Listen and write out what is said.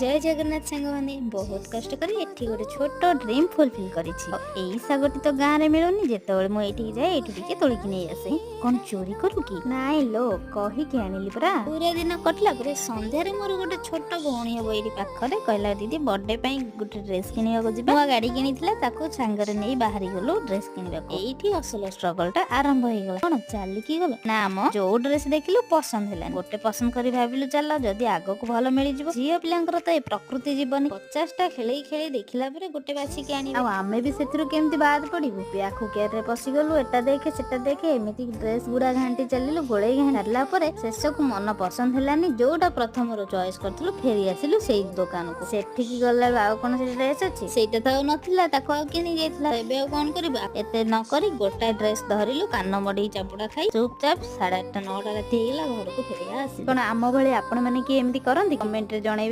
जय जगन्नाथ सांग मैंने बहुत कष्ट करी एठी गोटे छोट ड्रीम फुलफिल करिछि। एई सागटी तो गाँ रे मिलुनी जेतेबेले मु एठी जाए एठु टिके तोलिकी नै आसे। कोन चोरी करू की नाइ लो कहि के आनिली परा। पूरा दिन कटला परे संध्या रे मोर गोटे छोट भौणी हबो एठी पाखरे कहला दीदी बर्थडे पई गोटे ड्रेस किनिबाको जिबा। नुआ गाड़ी किनिथिला ताको सांगरे नै बाहरी गलो ड्रेस किनिबाको। एठी असल स्ट्रगल टा आरंभ होई गला। कोन चाली की गलो ना म जो ड्रेस देखिलु पसंद हैला गोटे पसंद करी भाबिलु चल जदी आगो को भलो मिली जिवो। झियो पिलांकर तो ए प्रकृति जीवन 50टा खेले खेले देखिला परे गोटे बाछी के आनी आ आमे भी सेथिरु केमती बाद पड़िबु ब्याखु केयर रे पसी गलु एटा देखे सेटा देखे एमिति ड्रेस गुडा घांटी चलिलु गोळेई घांटला परे शेषक मन पसंद हेलानी जोटा प्रथम रो चॉइस करथिलु फेरी आसिलु सेई दुकान को सेठी की गल्ला आ कोन से ड्रेस अछि सेटा त नथिला ताको आ किनि जायथिला एबे कोन करबा एते न करी गोटा ड्रेस धरिलु कान मडी चापुडा खाई चुपचाप 8:30 9टा राती हेला घर को फेरी आसी कोन आम भले आपण माने की एमिति करंती कमेंट रे जणाई।